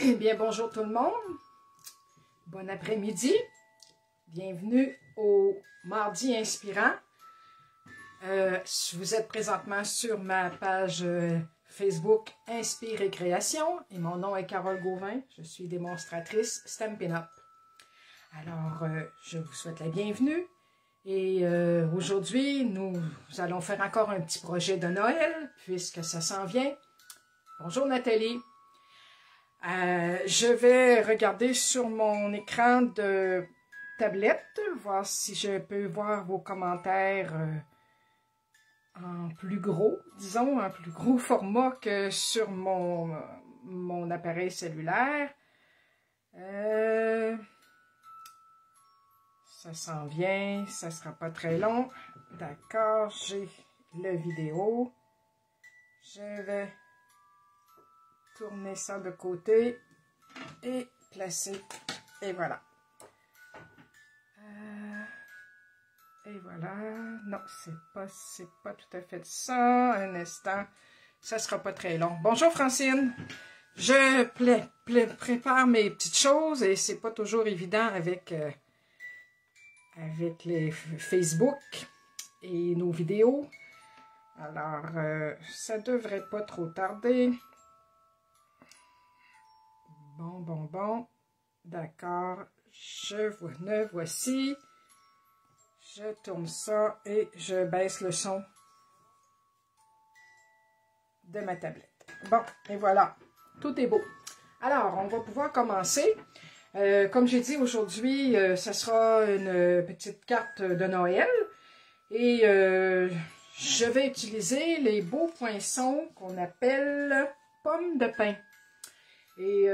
Eh bien, bonjour tout le monde. Bon après-midi. Bienvenue au Mardi Inspirant. Vous êtes présentement sur ma page Facebook Inspire et Création et mon nom est Carole Gauvin. Je suis démonstratrice Stampin' Up. Alors, je vous souhaite la bienvenue. Et aujourd'hui, nous allons faire encore un petit projet de Noël puisque ça s'en vient. Bonjour Nathalie. Je vais regarder sur mon écran de tablette, voir si je peux voir vos commentaires en plus gros, disons, en plus gros format que sur mon appareil cellulaire. Ça s'en vient, ça sera pas très long. D'accord, j'ai le vidéo. Je vais tourner ça de côté et placer, et voilà. Et voilà, non, c'est pas tout à fait ça. Un instant, ça sera pas très long. Bonjour Francine, je prépare mes petites choses et c'est pas toujours évident avec les Facebook et nos vidéos. Alors, ça devrait pas trop tarder. Bon. D'accord. Me voici. Je tourne ça et je baisse le son de ma tablette. Bon, et voilà. Tout est beau. Alors, on va pouvoir commencer. Comme j'ai dit aujourd'hui, ça sera une petite carte de Noël. Et je vais utiliser les beaux poinçons qu'on appelle pommes de pin. Et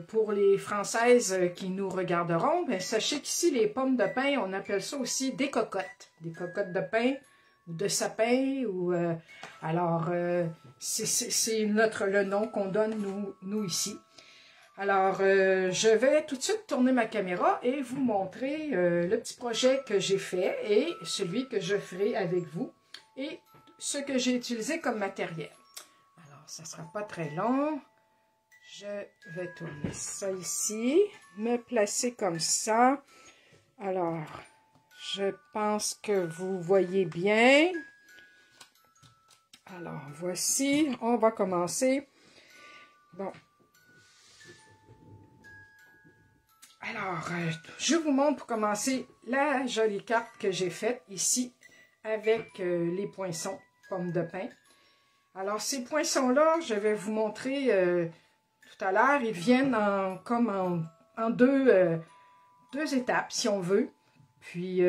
pour les Françaises qui nous regarderont, ben, sachez qu'ici, les pommes de pin, on appelle ça aussi des cocottes. Des cocottes de pain ou de sapin. C'est le nom qu'on donne nous ici. Alors, je vais tout de suite tourner ma caméra et vous montrer le petit projet que j'ai fait et celui que je ferai avec vous et ce que j'ai utilisé comme matériel. Alors, ça ne sera pas très long. Je vais tourner ça ici, me placer comme ça. Alors, je pense que vous voyez bien. Alors, voici, on va commencer. Bon. Alors, je vous montre pour commencer la jolie carte que j'ai faite ici avec les poinçons, pommes de pin. Alors, ces poinçons-là, je vais vous montrer tout à l'heure, ils viennent en deux étapes, si on veut. Puis,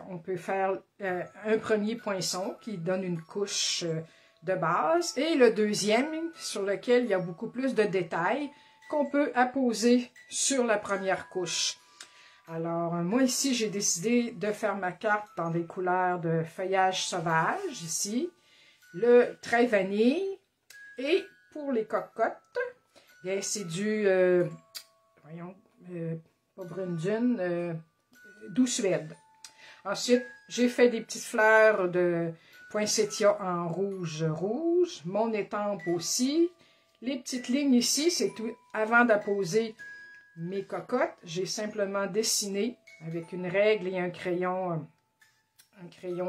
on peut faire un premier poinçon qui donne une couche de base et le deuxième sur lequel il y a beaucoup plus de détails qu'on peut apposer sur la première couche. Alors, moi ici, j'ai décidé de faire ma carte dans des couleurs de feuillage sauvage, ici, le trait vanille et pour les cocottes, c'est du, pas brune dune, doux Suède. Ensuite, j'ai fait des petites fleurs de poinsettia en rouge, mon étampe aussi. Les petites lignes ici, c'est tout. Avant d'apposer mes cocottes, j'ai simplement dessiné avec une règle et un crayon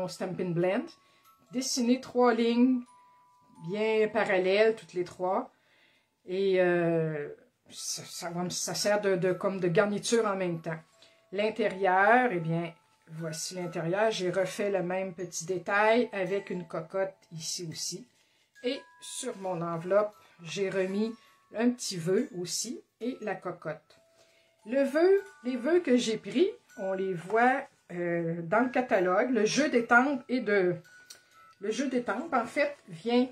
Stampin' Blend, dessiné 3 lignes bien parallèles, toutes les 3. Et ça sert comme de garniture en même temps. L'intérieur, eh bien, voici l'intérieur. J'ai refait le même petit détail avec une cocotte ici aussi. Et sur mon enveloppe, j'ai remis un petit vœu aussi et la cocotte. Les vœux que j'ai pris, on les voit dans le catalogue. Le jeu d'étampes en fait, vient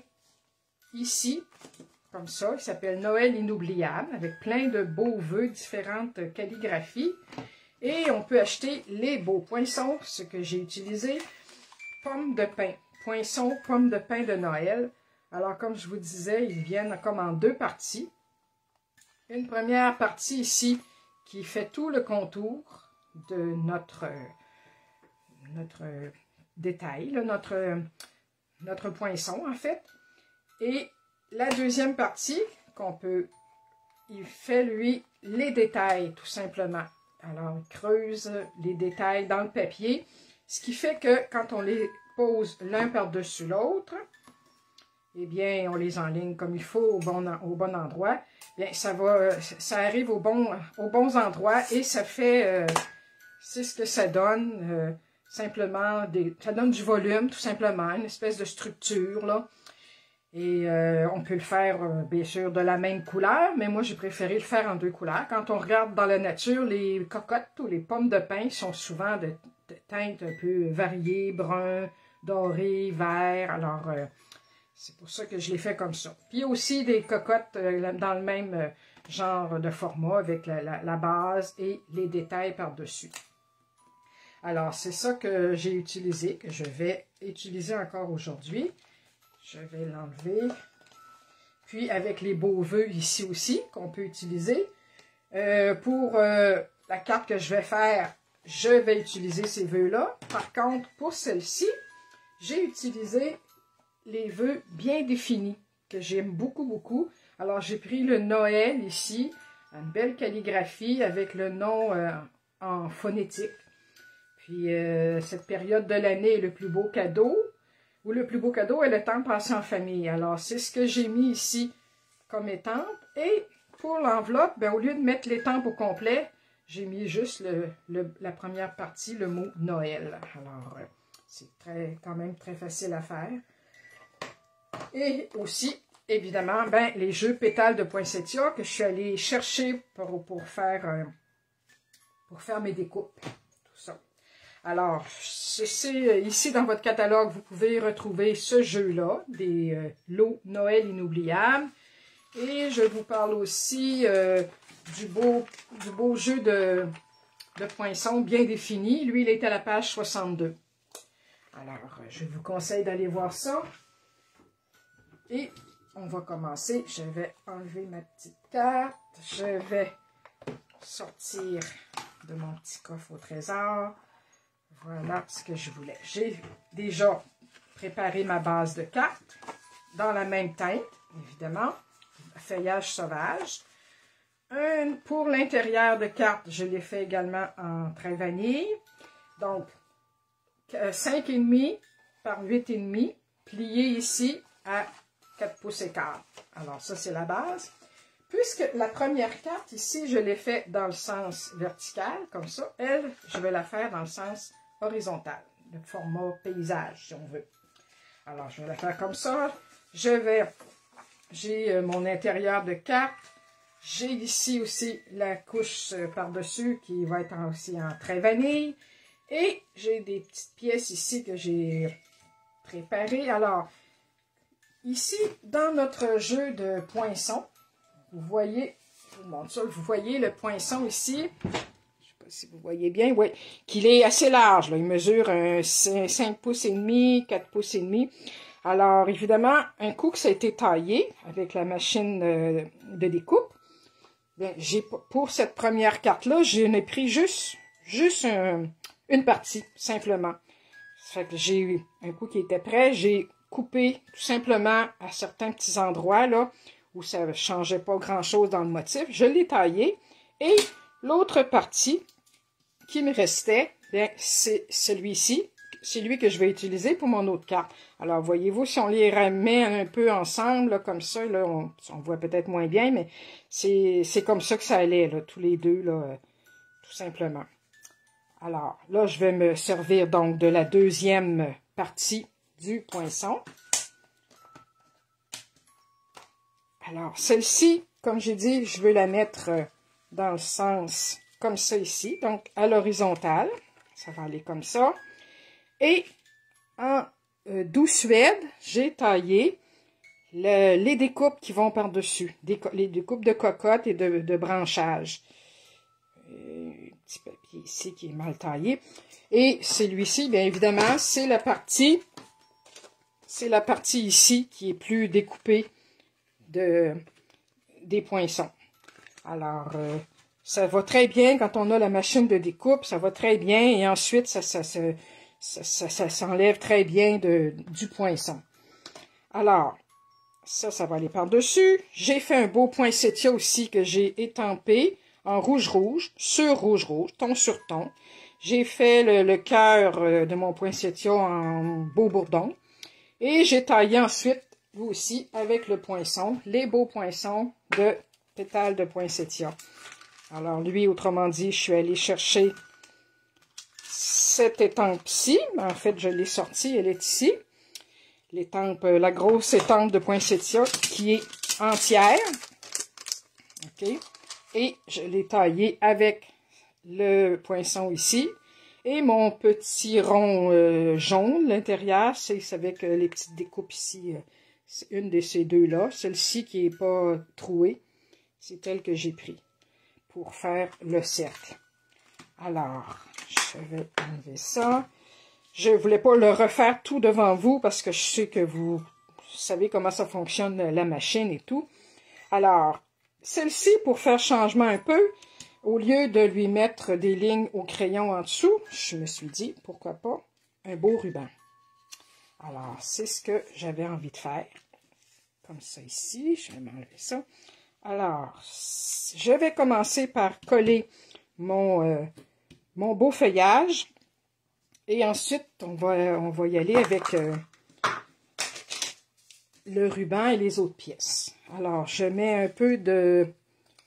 ici. Comme ça, il s'appelle Noël inoubliable, avec plein de beaux vœux, différentes calligraphies. Et on peut acheter les beaux poinçons, ce que j'ai utilisé, pommes de pin, poinçons, pommes de pin de Noël. Alors, comme je vous disais, ils viennent comme en 2 parties. Une première partie ici, qui fait tout le contour de notre détail, là, notre poinçon, en fait. Et la deuxième partie qu'on peut il fait, lui, les détails, tout simplement. Alors, il creuse les détails dans le papier, ce qui fait que quand on les pose l'un par-dessus l'autre, eh bien, on les enligne comme il faut au bon endroit. Bien, ça arrive aux bons endroits et ça fait, c'est ce que ça donne, simplement, ça donne du volume, tout simplement, une espèce de structure, là. Et on peut le faire, bien sûr, de la même couleur, mais moi, j'ai préféré le faire en 2 couleurs. Quand on regarde dans la nature, les cocottes ou les pommes de pin sont souvent de teintes un peu variées, brun, doré, vert. Alors, c'est pour ça que je l'ai fait comme ça. Puis, il y a aussi des cocottes dans le même genre de format, avec la base et les détails par-dessus. Alors, c'est ça que j'ai utilisé, que je vais utiliser encore aujourd'hui. Je vais l'enlever. Puis, avec les beaux vœux ici aussi, qu'on peut utiliser. Pour la carte que je vais faire, je vais utiliser ces vœux-là. Par contre, pour celle-ci, j'ai utilisé les vœux bien définis, que j'aime beaucoup, beaucoup. Alors, j'ai pris le Noël ici, une belle calligraphie avec le nom en phonétique. Puis, cette période de l'année est le plus beau cadeau. Ou le plus beau cadeau est le temps passé en famille. Alors, c'est ce que j'ai mis ici comme étampe. Et pour l'enveloppe, ben, au lieu de mettre l'étampe au complet, j'ai mis juste la première partie, le mot Noël. Alors, c'est quand même très facile à faire. Et aussi, évidemment, ben, les jeux pétales de poinsettia que je suis allée chercher pour faire mes découpes. Tout ça. Alors, ici dans votre catalogue, vous pouvez retrouver ce jeu-là, des lots Noël inoubliables. Et je vous parle aussi du beau jeu de poinçons bien défini. Lui, il est à la page 62. Alors, je vous conseille d'aller voir ça. Et on va commencer. Je vais enlever ma petite carte. Je vais sortir de mon petit coffre au trésor. Voilà ce que je voulais. J'ai déjà préparé ma base de cartes dans la même teinte, évidemment, feuillage sauvage. Pour l'intérieur de carte, je l'ai fait également en trait vanille. Donc, 5,5 par 8,5, plié ici à 4 pouces et quart. Alors, ça, c'est la base. Puisque la première carte, ici, je l'ai fait dans le sens vertical, comme ça, elle, je vais la faire dans le sens horizontal, le format paysage, si on veut. Alors, je vais la faire comme ça. J'ai mon intérieur de carte. J'ai ici aussi la couche par-dessus qui va être aussi en trait vanille. Et j'ai des petites pièces ici que j'ai préparées. Alors, ici, dans notre jeu de poinçons, vous voyez, je vous montre ça, vous voyez le poinçon ici. Si vous voyez bien, oui, qu'il est assez large. Là. Il mesure 5 pouces et demi, 4 pouces et demi. Alors, évidemment, un coup que ça a été taillé avec la machine de découpe, bien, pour cette première carte-là, je n'ai pris juste une partie, simplement. Ça fait que j'ai eu un coup qui était prêt, j'ai coupé tout simplement à certains petits endroits, là, où ça ne changeait pas grand-chose dans le motif. Je l'ai taillé et l'autre partie qui me restait, c'est celui-ci. C'est lui que je vais utiliser pour mon autre carte. Alors, voyez-vous, si on les remet un peu ensemble, là, comme ça, là, on voit peut-être moins bien, mais c'est comme ça que ça allait, là, tous les deux, là, tout simplement. Alors, là, je vais me servir donc de la deuxième partie du poinçon. Alors, celle-ci, comme j'ai dit, je veux la mettre dans le sens comme ça ici, donc à l'horizontale. Ça va aller comme ça. Et en douce suède, j'ai taillé les découpes qui vont par-dessus, les découpes de cocotte et de branchage. Un petit papier ici qui est mal taillé. Et celui-ci, bien évidemment, c'est la partie ici qui est plus découpée des poinçons. Alors, ça va très bien quand on a la machine de découpe, ça va très bien. Et ensuite, ça s'enlève très bien du poinçon. Alors, Ça va aller par-dessus. J'ai fait un beau poinsettia aussi que j'ai étampé en rouge-rouge, sur rouge-rouge, ton sur ton. J'ai fait le cœur de mon poinsettia en beau bourdon. Et j'ai taillé ensuite, vous aussi, avec le poinçon, les beaux poinçons de pétales de poinsettia. Alors lui, autrement dit, je suis allée chercher cette étampe-ci. En fait, je l'ai sortie, elle est ici. L'étampe, la grosse étampe de poinsettia qui est entière. OK. Et je l'ai taillée avec le poinçon ici. Et mon petit rond jaune, l'intérieur, c'est avec les petites découpes ici. C'est une de ces deux-là. Celle-ci qui n'est pas trouée, c'est elle que j'ai pris pour faire le cercle. Alors, je vais enlever ça. Je ne voulais pas le refaire tout devant vous parce que je sais que vous savez comment ça fonctionne, la machine et tout. Alors, celle-ci, pour faire changement un peu, au lieu de lui mettre des lignes au crayon en dessous, je me suis dit, pourquoi pas, un beau ruban. Alors, c'est ce que j'avais envie de faire. Comme ça ici, je vais m'enlever ça. Alors, je vais commencer par coller mon beau feuillage. Et ensuite, on va y aller avec le ruban et les autres pièces. Alors, je mets un peu de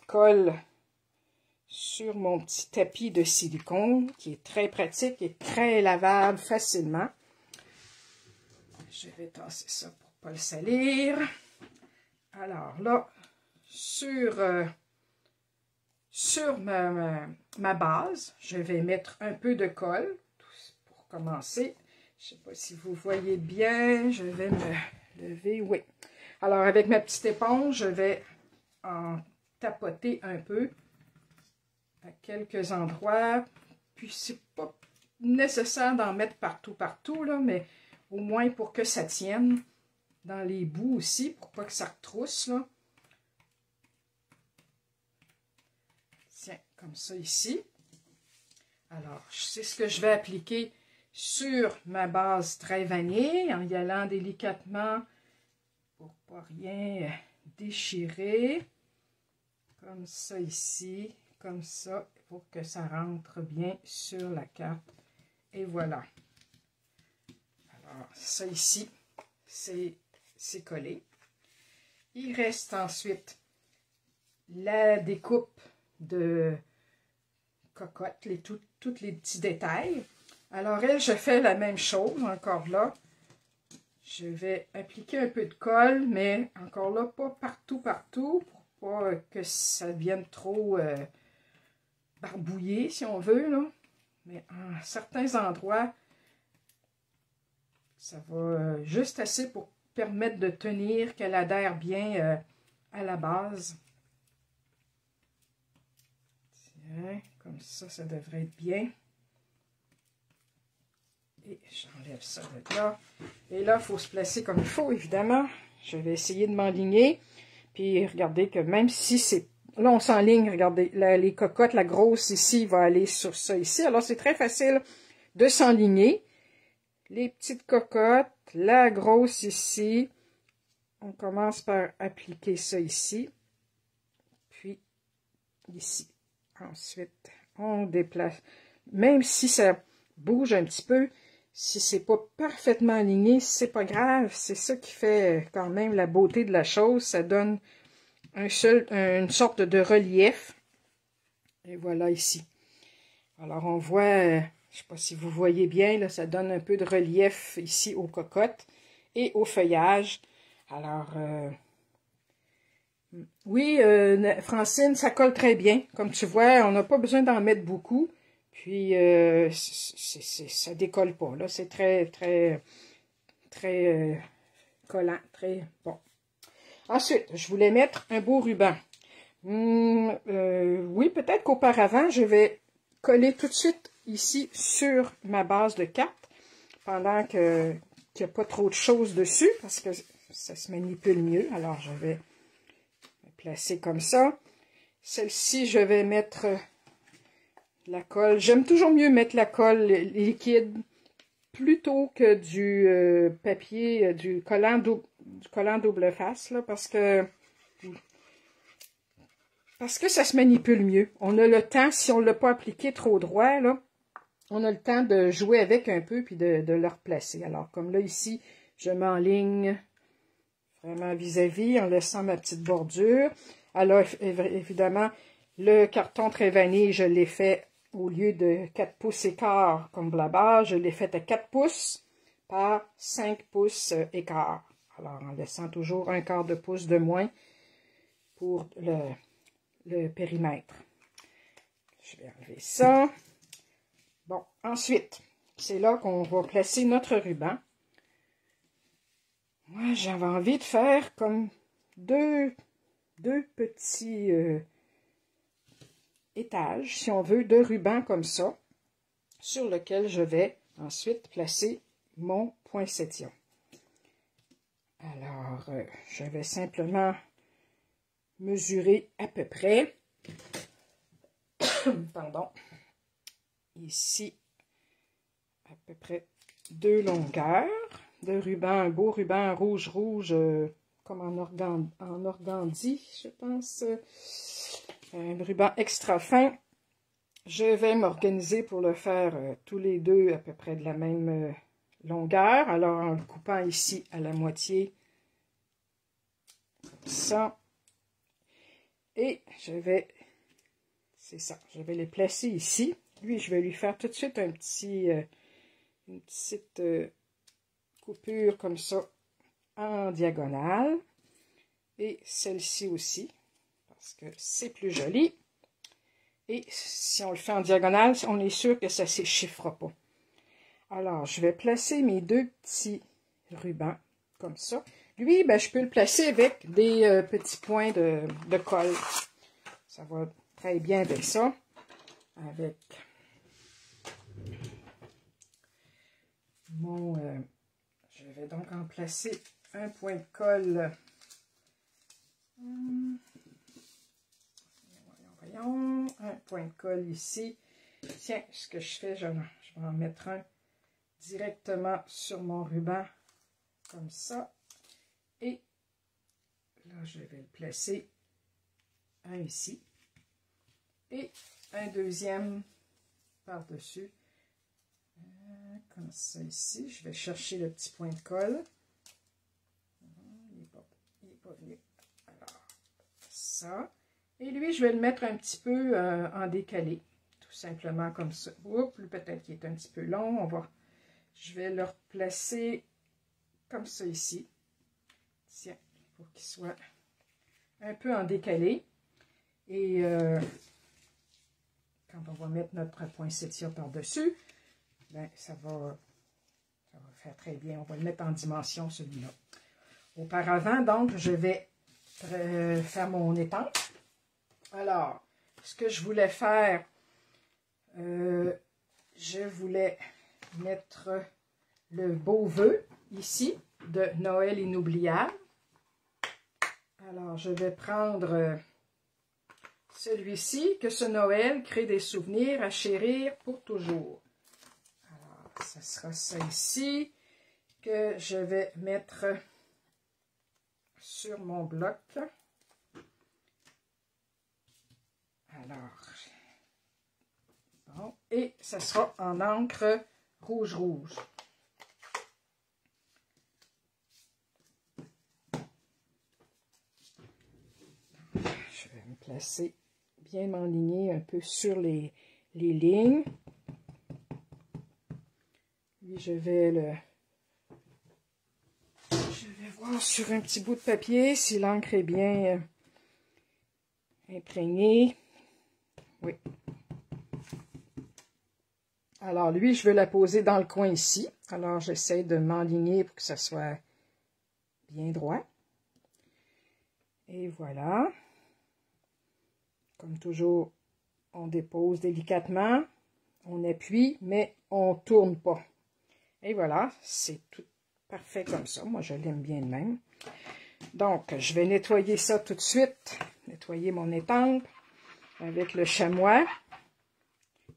colle sur mon petit tapis de silicone, qui est très pratique et très lavable facilement. Je vais tasser ça pour ne pas le salir. Alors là, sur ma base, je vais mettre un peu de colle pour commencer. Je ne sais pas si vous voyez bien, je vais me lever, oui. Alors avec ma petite éponge, je vais en tapoter un peu à quelques endroits. Puis c'est pas nécessaire d'en mettre partout, là, mais au moins pour que ça tienne dans les bouts aussi, pour pas que ça retrousse, là. Tiens, comme ça ici. Alors, c'est ce que je vais appliquer sur ma base très vanille, en y allant délicatement pour pas rien déchirer. Comme ça ici, comme ça, pour que ça rentre bien sur la carte. Et voilà. Alors, ça ici, c'est collé. Il reste ensuite la découpe de cocotte, tous les petits détails. Alors elle, je fais la même chose, encore là. Je vais appliquer un peu de colle, mais encore là, pas partout, pour pas que ça vienne trop barbouillé, si on veut, là. Mais en certains endroits, ça va juste assez pour permettre de tenir, qu'elle adhère bien à la base. Tiens, comme ça devrait être bien. Et j'enlève ça de là. Et là, il faut se placer comme il faut, évidemment. Je vais essayer de m'enligner. Puis, regardez que même si c'est... Là, on s'enligne, regardez, les cocottes, la grosse ici va aller sur ça ici. Alors, c'est très facile de s'enligner. Les petites cocottes, la grosse ici. On commence par appliquer ça ici. Puis, ici. Ensuite, on déplace. Même si ça bouge un petit peu, si c'est pas parfaitement aligné, c'est pas grave. C'est ça qui fait quand même la beauté de la chose. Ça donne une sorte de relief. Et voilà ici. Alors on voit, je sais pas si vous voyez bien, là, ça donne un peu de relief ici aux cocottes et au feuillage. Alors, oui, Francine, ça colle très bien. Comme tu vois, on n'a pas besoin d'en mettre beaucoup. Puis, ça décolle pas. Là, c'est très collant, très bon. Ensuite, je voulais mettre un beau ruban. Oui, peut-être qu'auparavant, je vais coller tout de suite ici sur ma base de carte pendant qu'il n'y a pas trop de choses dessus parce que ça se manipule mieux. Alors, je vais me placer comme ça. Celle-ci, je vais mettre la colle. J'aime toujours mieux mettre la colle liquide plutôt que du papier, du collant du collant double face, là, parce que ça se manipule mieux. On a le temps, si on ne l'a pas appliqué trop droit, là, on a le temps de jouer avec un peu, puis de le replacer. Alors, comme là, ici, je m'enligne vraiment vis-à-vis, en laissant ma petite bordure. Alors, évidemment, le carton très vanille, je l'ai fait au lieu de 4 pouces et quart comme la base, je l'ai fait à 4 pouces par 5 pouces et quart. Alors, en laissant toujours un quart de pouce de moins pour le périmètre. Je vais enlever ça. Bon, ensuite, c'est là qu'on va placer notre ruban. Moi, j'avais envie de faire comme deux petits étages, si on veut, de rubans comme ça, sur lequel je vais ensuite placer mon poinsettia. Alors, je vais simplement mesurer à peu près, pardon, ici, à peu près 2 longueurs de ruban, un beau ruban rouge, comme en organdie, je pense, un ruban extra fin. Je vais m'organiser pour le faire tous les deux à peu près de la même longueur. Alors, en le coupant ici à la moitié, comme ça. Et je vais, c'est ça, je vais les placer ici. Lui, je vais lui faire tout de suite une petite coupure comme ça en diagonale. Et celle-ci aussi, parce que c'est plus joli. Et si on le fait en diagonale, on est sûr que ça ne s'échiffrera pas. Alors, je vais placer mes 2 petits rubans comme ça. Lui, ben, je peux le placer avec des petits points de colle. Ça va très bien avec ça. Avec mon... je vais donc en placer un point de colle. Voyons, un point de colle ici. Tiens, ce que je fais, je vais en mettre un directement sur mon ruban, comme ça. Et là, je vais le placer un ici. Et un deuxième par-dessus. Comme ça ici. Je vais chercher le petit point de colle. Il n'est pas venu. Alors, ça. Et lui, je vais le mettre un petit peu en décalé. Tout simplement comme ça. Oups, peut-être qu'il est un petit peu long. Je vais le replacer comme ça ici. Tiens, pour qu'il soit un peu en décalé. Et quand on va mettre notre poinsettia par-dessus, ben, ça va faire très bien. On va le mettre en dimension, celui-là. Auparavant, donc, je vais faire mon étampe. Alors, ce que je voulais faire, je voulais mettre le beau vœu ici de Noël inoubliable. Alors, je vais prendre celui-ci, que ce Noël crée des souvenirs à chérir pour toujours. Alors, ce sera ça ici que je vais mettre sur mon bloc. Alors, bon, et ça sera en encre rouge. Je vais me placer, bien m'enligner un peu sur les lignes. Puis je vais voir sur un petit bout de papier si l'encre est bien imprégnée. Oui. Alors, lui, je veux la poser dans le coin ici. Alors, j'essaie de m'enligner pour que ça soit bien droit. Et voilà. Comme toujours, on dépose délicatement. On appuie, mais on ne tourne pas. Et voilà, c'est tout parfait comme ça. Moi, je l'aime bien de même. Donc, je vais nettoyer ça tout de suite. Nettoyer mon étampe avec le chamois,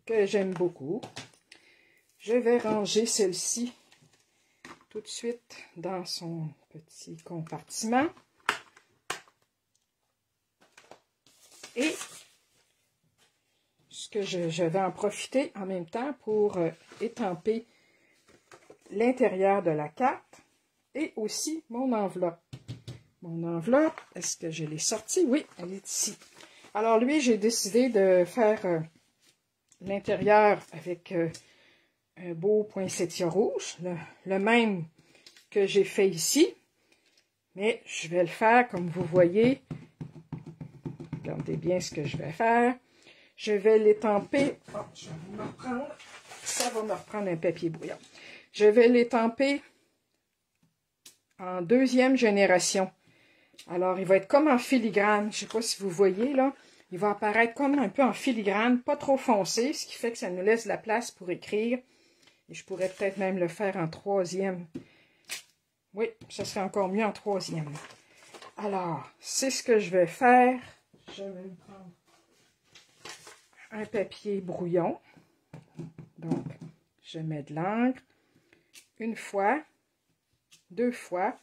que j'aime beaucoup. Je vais ranger celle-ci tout de suite dans son petit compartiment. Et ce que je vais en profiter en même temps pour étamper l'intérieur de la carte et aussi mon enveloppe. Mon enveloppe, est-ce que je l'ai sortie? Oui, elle est ici. Alors lui, j'ai décidé de faire l'intérieur avec un beau poinsettia rouge, le même que j'ai fait ici, mais je vais le faire comme vous voyez. Regardez bien ce que je vais faire. Je vais l'étamper. Oh, je vais me reprendre. Ça va me reprendre un papier brouillon. Je vais l'étamper en deuxième génération. Alors, il va être comme en filigrane. Je ne sais pas si vous voyez, là. Il va apparaître comme un peu en filigrane, pas trop foncé, ce qui fait que ça nous laisse la place pour écrire. Et je pourrais peut-être même le faire en troisième. Oui, ça serait encore mieux en troisième. Alors, c'est ce que je vais faire. Je vais me prendre un papier brouillon. Donc, je mets de l'encre une fois, deux fois,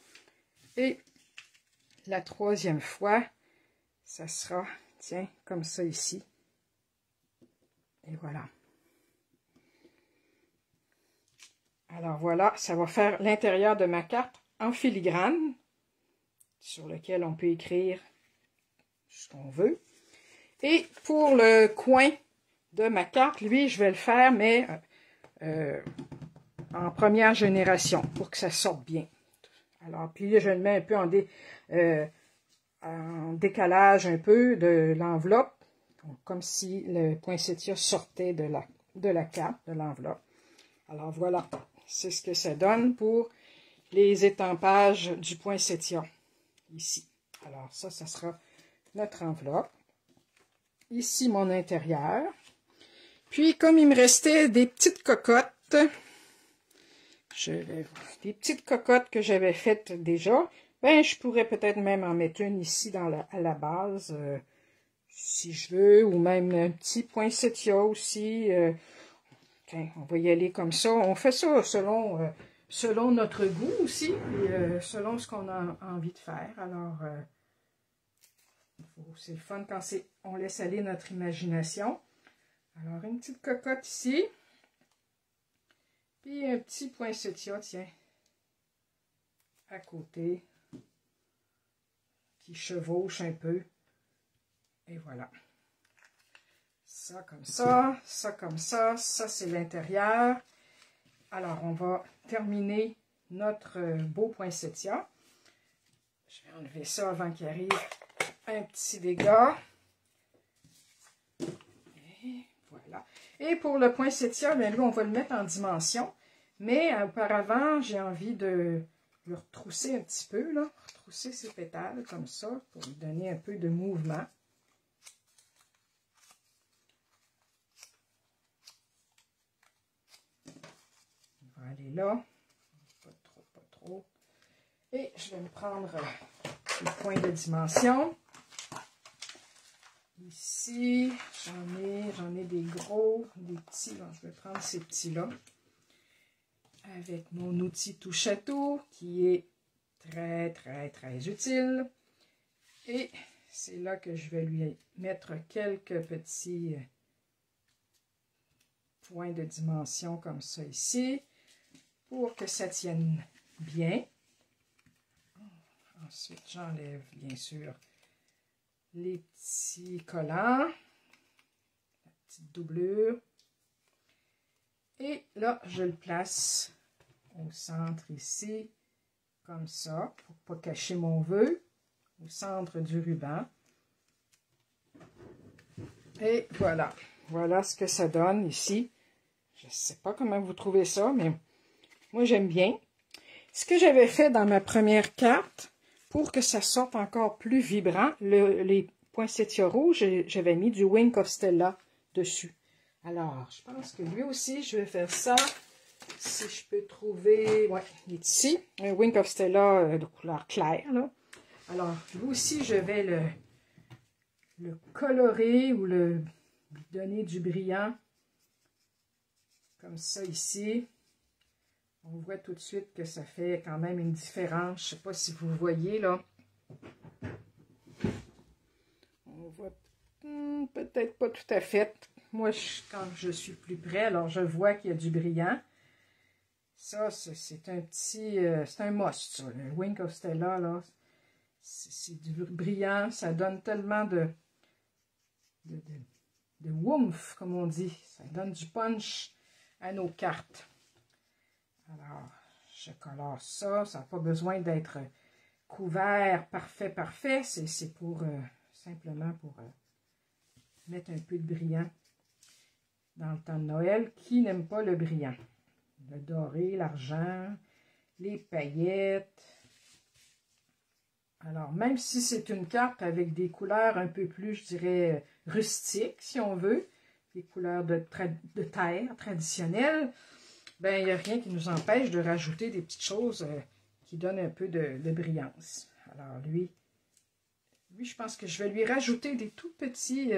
et la troisième fois, ça sera, tiens, comme ça ici. Et voilà. Alors voilà, ça va faire l'intérieur de ma carte en filigrane, sur lequel on peut écrire ce qu'on veut. Et pour le coin de ma carte, lui, je vais le faire, mais en première génération, pour que ça sorte bien. Alors, puis là, je le mets un peu en décalage un peu de l'enveloppe, comme si le poinsettia sortait de la carte, de l'enveloppe. Alors voilà, c'est ce que ça donne pour les étampages du poinsettia, ici. Alors ça sera notre enveloppe. Ici, mon intérieur. Puis, comme il me restait des petites cocottes, des petites cocottes que j'avais faites déjà, ben, je pourrais peut-être même en mettre une ici à la base, si je veux, ou même un petit poinsettia aussi. Tiens, on va y aller comme ça. On fait ça selon notre goût aussi, et selon ce qu'on a envie de faire. Alors, c'est le fun quand on laisse aller notre imagination. Alors, une petite cocotte ici. Puis un petit poinsettia, tiens, à côté, qui chevauche un peu. Et voilà. Ça comme ça, ça comme ça c'est l'intérieur. Alors, on va terminer notre beau poinsettia. Je vais enlever ça avant qu'il arrive un petit dégât. Et voilà. Et pour le poinsettia, bien lui, on va le mettre en dimension. Mais auparavant, j'ai envie de le retrousser un petit peu, là. Retrousser ses pétales comme ça, pour lui donner un peu de mouvement. On va aller là. Pas trop, pas trop. Et je vais me prendre le point de dimension. Ici, j'en ai des gros, des petits. Bon, je vais prendre ces petits-là. Avec mon outil touche-à-tout, qui est très, très, très utile. Et c'est là que je vais lui mettre quelques petits points de dimension comme ça ici, pour que ça tienne bien. Ensuite, j'enlève bien sûr les petits collants, la petite doublure. Et là, je le place au centre ici, comme ça, pour ne pas cacher mon vœu, au centre du ruban. Et voilà, voilà ce que ça donne ici. Je ne sais pas comment vous trouvez ça, mais moi j'aime bien. Ce que j'avais fait dans ma première carte, pour que ça sorte encore plus vibrant, les poinsettias rouges, j'avais mis du Wink of Stella dessus. Alors, je pense que lui aussi, je vais faire ça. Si je peux trouver... Ouais, il est ici. Un Wink of Stella de couleur claire, là. Alors, lui aussi, je vais le colorer ou lui donner du brillant. Comme ça, ici. On voit tout de suite que ça fait quand même une différence. Je ne sais pas si vous voyez là. On voit peut-être pas tout à fait. Moi, quand je suis plus près, alors je vois qu'il y a du brillant. Ça, c'est un petit... c'est un must, ça. Le Wink of Stella, là. C'est du brillant. Ça donne tellement de woomph, comme on dit. Ça donne du punch à nos cartes. Alors, je colore ça. Ça n'a pas besoin d'être couvert parfait, parfait. C'est pour simplement pour mettre un peu de brillant dans le temps de Noël. Qui n'aime pas le brillant? Le doré, l'argent, les paillettes. Alors, même si c'est une carte avec des couleurs un peu plus, je dirais, rustiques, si on veut, des couleurs de terre traditionnelles, ben il n'y a rien qui nous empêche de rajouter des petites choses qui donnent un peu de brillance. Alors, lui, je pense que je vais lui rajouter des tout petits,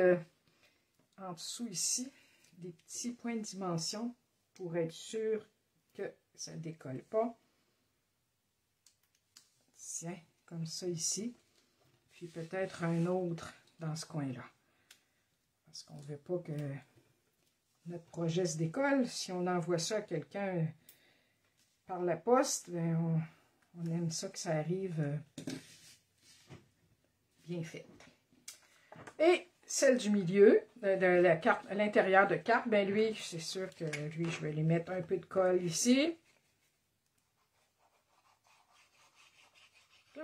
en dessous ici, des petits points de dimension pour être sûr que ça ne décolle pas. Tiens, comme ça ici. Puis peut-être un autre dans ce coin-là. Parce qu'on ne veut pas que notre projet se décolle. Si on envoie ça à quelqu'un par la poste, ben on aime ça que ça arrive bien fait. Et celle du milieu, de la carte, à l'intérieur de carte, ben lui, c'est sûr que lui, je vais lui mettre un peu de colle ici.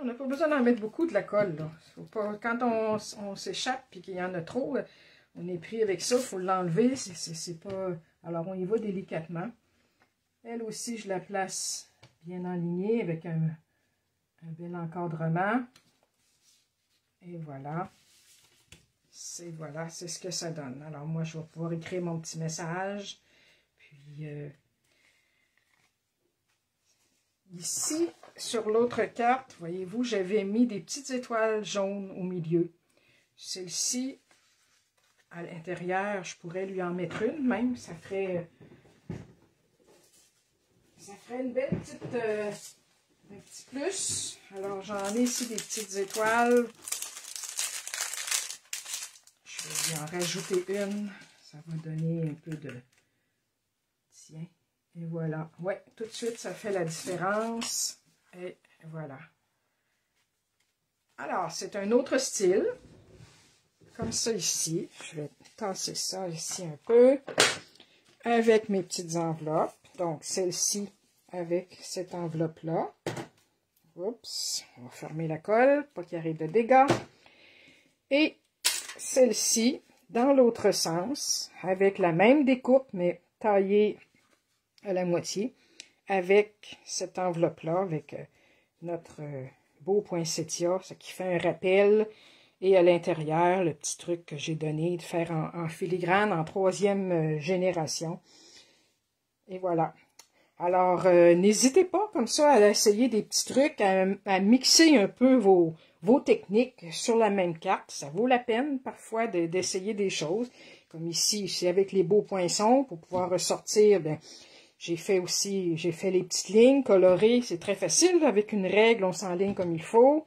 On n'a pas besoin d'en mettre beaucoup de la colle, là. Faut pas, quand on s'échappe et qu'il y en a trop, on est pris avec ça, il faut l'enlever. C'est pas. Alors, on y va délicatement. Elle aussi, je la place bien alignée avec un bel encadrement. Et voilà. Voilà, c'est ce que ça donne. Alors, moi, je vais pouvoir écrire mon petit message. Puis, ici, sur l'autre carte, voyez-vous, j'avais mis des petites étoiles jaunes au milieu. Celle-ci, à l'intérieur, je pourrais lui en mettre une même. Ça ferait une belle petite, un petit plus. Alors, j'en ai ici des petites étoiles. Je vais lui en rajouter une. Ça va donner un peu de... Tiens. Et voilà. Ouais, tout de suite, ça fait la différence. Et voilà. Alors, c'est un autre style. Comme ça ici. Je vais tasser ça ici un peu. Avec mes petites enveloppes. Donc, celle-ci avec cette enveloppe-là. Oups. On va fermer la colle. Pas qu'il y arrive de dégâts. Et celle-ci dans l'autre sens. Avec la même découpe, mais taillée à la moitié, avec cette enveloppe-là, avec notre beau poinsettia, ce qui fait un rappel, et à l'intérieur, le petit truc que j'ai donné de faire en filigrane, en 3e génération. Et voilà. Alors, n'hésitez pas comme ça à essayer des petits trucs, à mixer un peu vos techniques sur la même carte. Ça vaut la peine parfois d'essayer des choses, comme ici avec les beaux poinçons, pour pouvoir ressortir, ben, j'ai fait les petites lignes colorées, c'est très facile, avec une règle, on s'enligne comme il faut.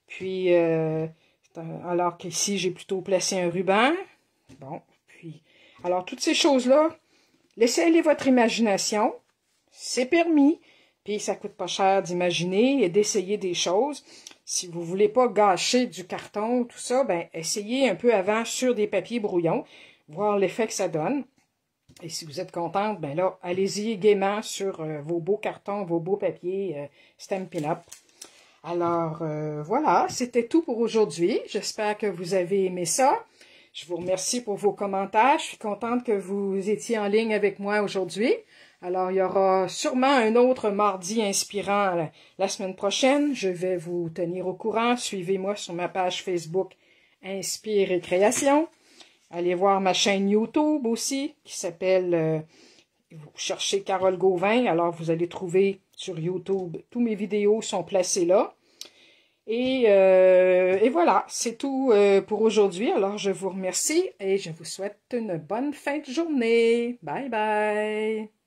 Puis, alors qu'ici, j'ai plutôt placé un ruban. Bon, puis, alors toutes ces choses-là, laissez aller votre imagination, c'est permis, puis ça coûte pas cher d'imaginer et d'essayer des choses. Si vous voulez pas gâcher du carton, tout ça, ben essayez un peu avant sur des papiers brouillons, voir l'effet que ça donne. Et si vous êtes contente, ben là, allez-y gaiement sur vos beaux cartons, vos beaux papiers Stampin' Up. Alors, voilà, c'était tout pour aujourd'hui. J'espère que vous avez aimé ça. Je vous remercie pour vos commentaires. Je suis contente que vous étiez en ligne avec moi aujourd'hui. Alors, il y aura sûrement un autre mardi inspirant la semaine prochaine. Je vais vous tenir au courant. Suivez-moi sur ma page Facebook Inspire et Création. Allez voir ma chaîne YouTube aussi, qui s'appelle, vous cherchez Carole Gauvin, alors vous allez trouver sur YouTube, tous mes vidéos sont placées là. Et voilà, c'est tout pour aujourd'hui. Alors je vous remercie et je vous souhaite une bonne fin de journée. Bye bye!